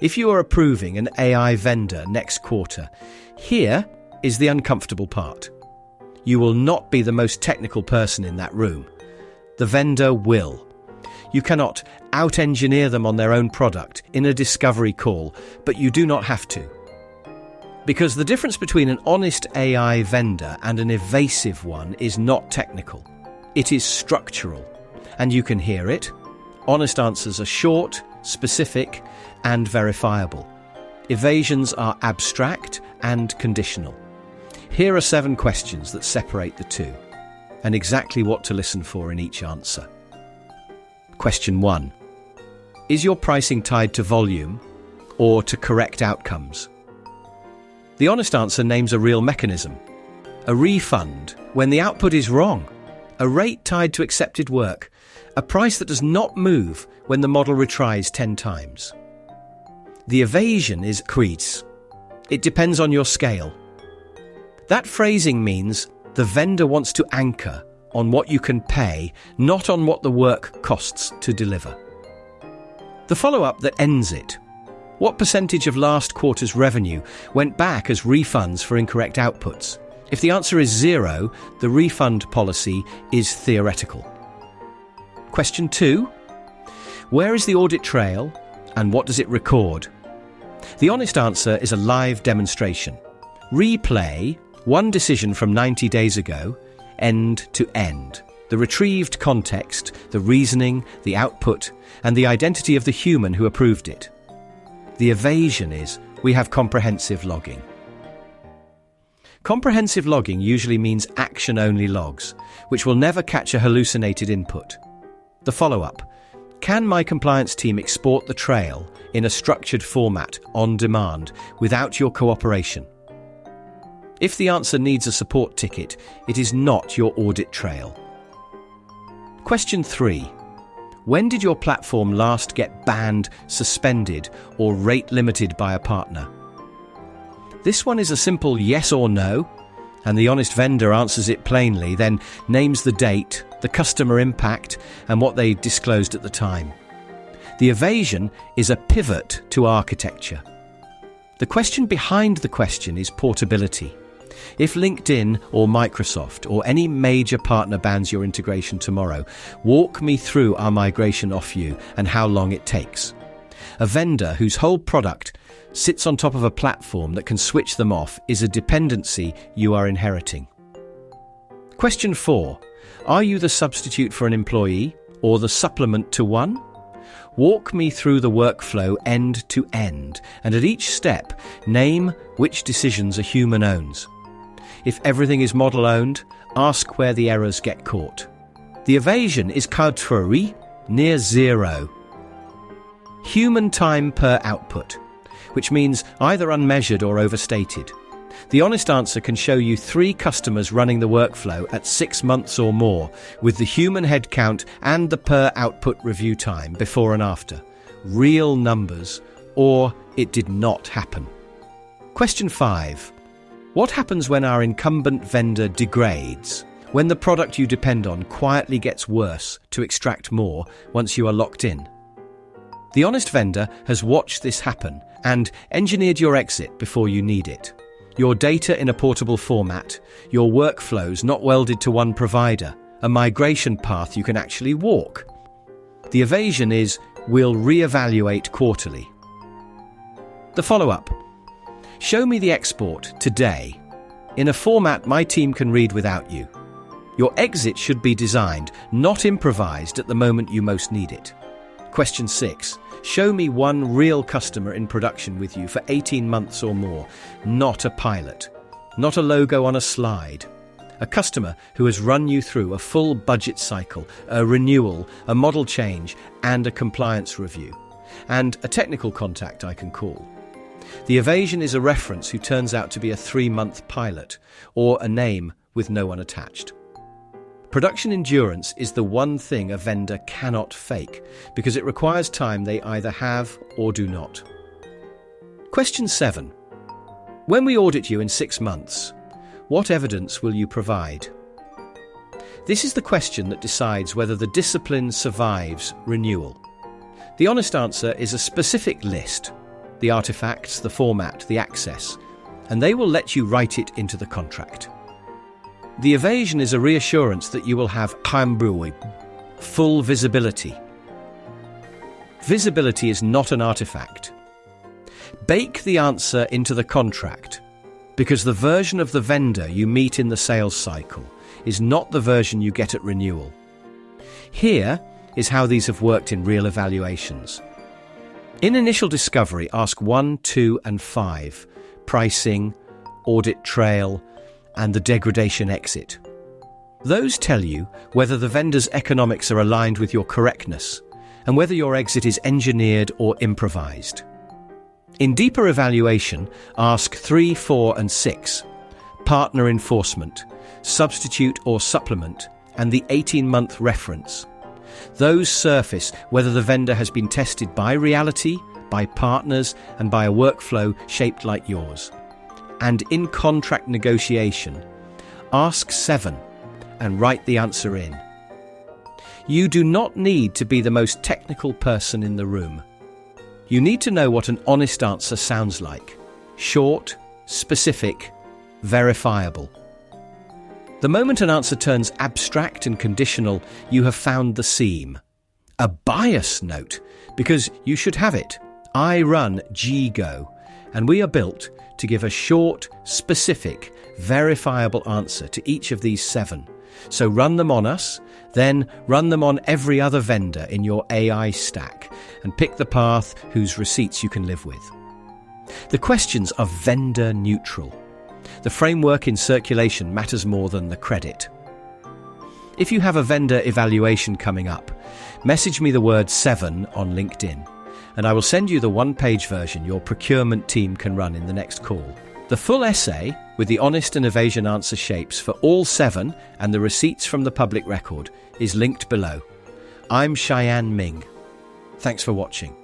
If you are approving an AI vendor next quarter, here is the uncomfortable part. You will not be the most technical person in that room. The vendor will. You cannot out-engineer them on their own product in a discovery call, but you do not have to. Because the difference between an honest AI vendor and an evasive one is not technical. It is structural, and you can hear it. Honest answers are short, specific, and verifiable. Evasions are abstract and conditional. Here are 7 questions that separate the two, and exactly what to listen for in each answer. Question 1. Is your pricing tied to volume or to correct outcomes? The honest answer names a real mechanism. A refund when the output is wrong. A rate tied to accepted work. A price that does not move when the model retries 10 times. The evasion is quiz. It depends on your scale. That phrasing means the vendor wants to anchor on what you can pay, not on what the work costs to deliver. The follow-up that ends it. What percentage of last quarter's revenue went back as refunds for incorrect outputs? If the answer is 0, the refund policy is theoretical. Question 2. Where is the audit trail and what does it record? The honest answer is a live demonstration. Replay one decision from 90 days ago, end to end. The retrieved context, the reasoning, the output, and the identity of the human who approved it. The evasion is, we have comprehensive logging. Comprehensive logging usually means action-only logs, which will never catch a hallucinated input. The follow-up. Can my compliance team export the trail in a structured format on demand without your cooperation? If the answer needs a support ticket, it is not your audit trail. Question 3. When did your platform last get banned, suspended, or rate limited by a partner? This one is a simple yes or no, and the honest vendor answers it plainly, then names the date, the customer impact, and what they disclosed at the time. The evasion is a pivot to architecture. The question behind the question is portability. If LinkedIn or Microsoft or any major partner bans your integration tomorrow, walk me through our migration off you and how long it takes. A vendor whose whole product sits on top of a platform that can switch them off is a dependency you are inheriting. Question 4. Are you the substitute for an employee or the supplement to one? Walk me through the workflow end to end, and at each step, name which decisions a human owns. If everything is model-owned, ask where the errors get caught. The evasion is contrary, near 0. Human time per output, which means either unmeasured or overstated. The honest answer can show you 3 customers running the workflow at 6 months or more, with the human headcount and the per output review time before and after. Real numbers, or it did not happen. Question 5. What happens when our incumbent vendor degrades? When the product you depend on quietly gets worse to extract more once you are locked in? The honest vendor has watched this happen and engineered your exit before you need it. Your data in a portable format, your workflows not welded to one provider, a migration path you can actually walk. The evasion is, we'll reevaluate quarterly. The follow-up. Show me the export today, in a format my team can read without you. Your exit should be designed, not improvised at the moment you most need it. Question 6. Show me one real customer in production with you for 18 months or more, not a pilot, not a logo on a slide. A customer who has run you through a full budget cycle, a renewal, a model change, and a compliance review, and a technical contact I can call. The evasion is a reference who turns out to be a 3-month pilot, or a name with no one attached. Production endurance is the one thing a vendor cannot fake, because it requires time they either have or do not. Question 7. When we audit you in 6 months, what evidence will you provide? This is the question that decides whether the discipline survives renewal. The honest answer is a specific list. the artifacts, the format, the access, and they will let you write it into the contract. The evasion is a reassurance that you will have full visibility. Visibility is not an artifact. Bake the answer into the contract, because the version of the vendor you meet in the sales cycle is not the version you get at renewal. Here is how these have worked in real evaluations. In initial discovery, ask 1, 2, and 5, pricing, audit trail, and the degradation exit. Those tell you whether the vendor's economics are aligned with your correctness and whether your exit is engineered or improvised. In deeper evaluation, ask 3, 4, and 6, partner enforcement, substitute or supplement, and the 18-month reference. Those surface whether the vendor has been tested by reality, by partners, and by a workflow shaped like yours. And in contract negotiation, ask 7 and write the answer in. You do not need to be the most technical person in the room. You need to know what an honest answer sounds like. Short, specific, verifiable. The moment an answer turns abstract and conditional, you have found the seam. A bias note, because you should have it. I run GGO, and we are built to give a short, specific, verifiable answer to each of these 7. So run them on us, then run them on every other vendor in your AI stack, and pick the path whose receipts you can live with. The questions are vendor neutral. The framework in circulation matters more than the credit. If you have a vendor evaluation coming up, message me the word 7 on LinkedIn, and I will send you the one-page version your procurement team can run in the next call. The full essay, with the honest and evasion answer shapes for all 7 and the receipts from the public record, is linked below. I'm Cheyenne Ming. Thanks for watching.